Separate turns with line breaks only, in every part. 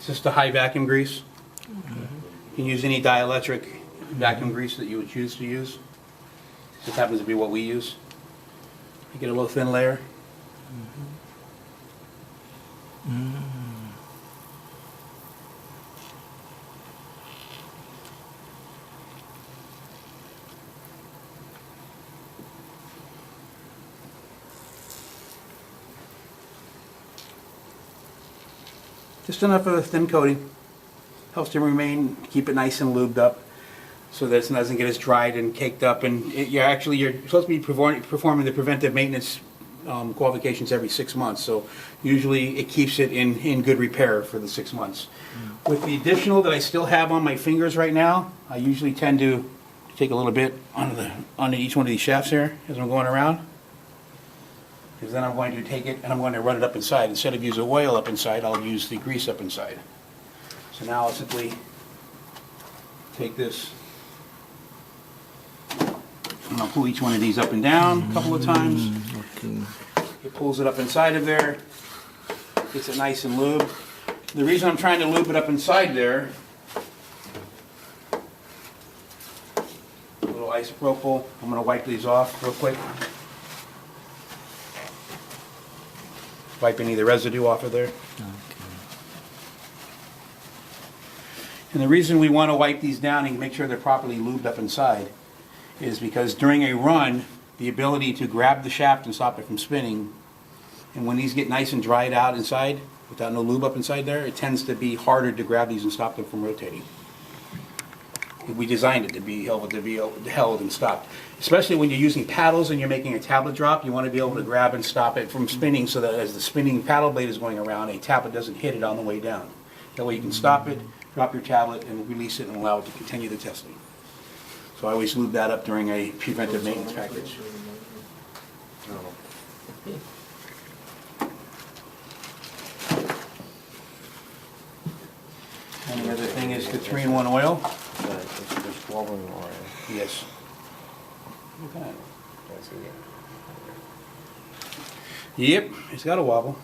just a high vacuum grease. You can use any dielectric vacuum grease that you would choose to use. This happens to be what we use. You get a little thin layer. Just enough of a thin coating. Helps to keep it nice and lubed up, so that it doesn't get as dried and caked up. And you're supposed to be performing the preventive maintenance qualifications every 6 months. So usually it keeps it in good repair for the 6 months. With the additional that I still have on my fingers right now, I usually tend to take a little bit onto each one of these shafts here as I'm going around. Because then I'm going to take it and I'm going to run it up inside. Instead of using oil up inside, I'll use the grease up inside. So now I'll simply take this and I'll pull each one of these up and down a couple of times.
Okay.
It pulls it up inside of there, gets it nice and lubed. The reason I'm trying to lube it up inside there, a little isopropyl. I'm going to wipe these off real quick. Wipe any of the residue off of there.
Okay.
And the reason we want to wipe these down and make sure they're properly lubed up inside is because during a run, the ability to grab the shaft and stop it from spinning, and when these get nice and dried out inside, without no lube up inside there, it tends to be harder to grab these and stop them from rotating. We designed it to be held and stopped. Especially when you're using paddles and you're making a tablet drop, you want to be able to grab and stop it from spinning so that as the spinning paddle blade is going around, a tablet doesn't hit it on the way down. That way you can stop it, drop your tablet, and release it and allow it to continue the testing. So I always lube that up during a preventive maintenance package. And the other thing is the 3-in-1 oil.
It's wobbling oil.
Yes. Look at that.
That's it.
Yep, it's got a wobble.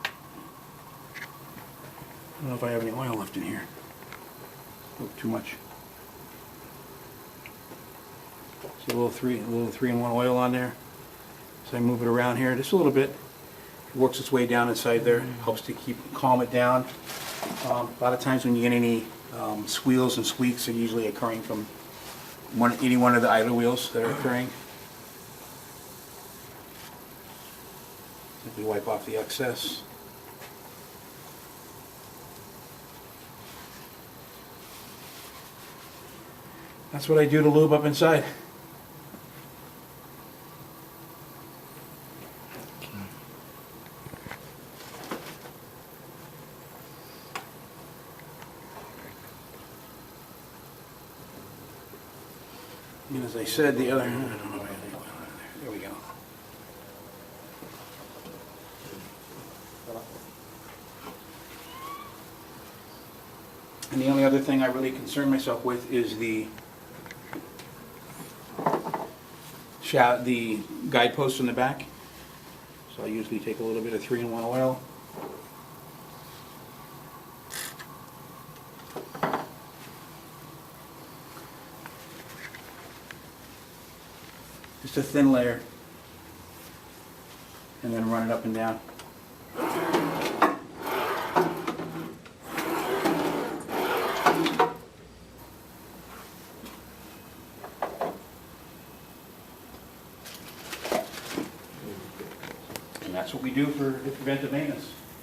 I don't know if I have any oil left in here. Oh, too much. See a little 3-in-1 oil on there. So I move it around here just a little bit. It works its way down inside there. Helps to calm it down. A lot of times when you get any squeals and squeaks, they're usually occurring from any one of the idler wheels that are occurring. Simply wipe off the excess. That's what I do to lube up inside. And as I said, the other, I don't know why I think, there we go. And the only other thing I really concern myself with is the guidepost in the back. So I usually take a little bit of 3-in-1 oil. Just a thin layer, and then run it up and down. And that's what we do for preventive maintenance.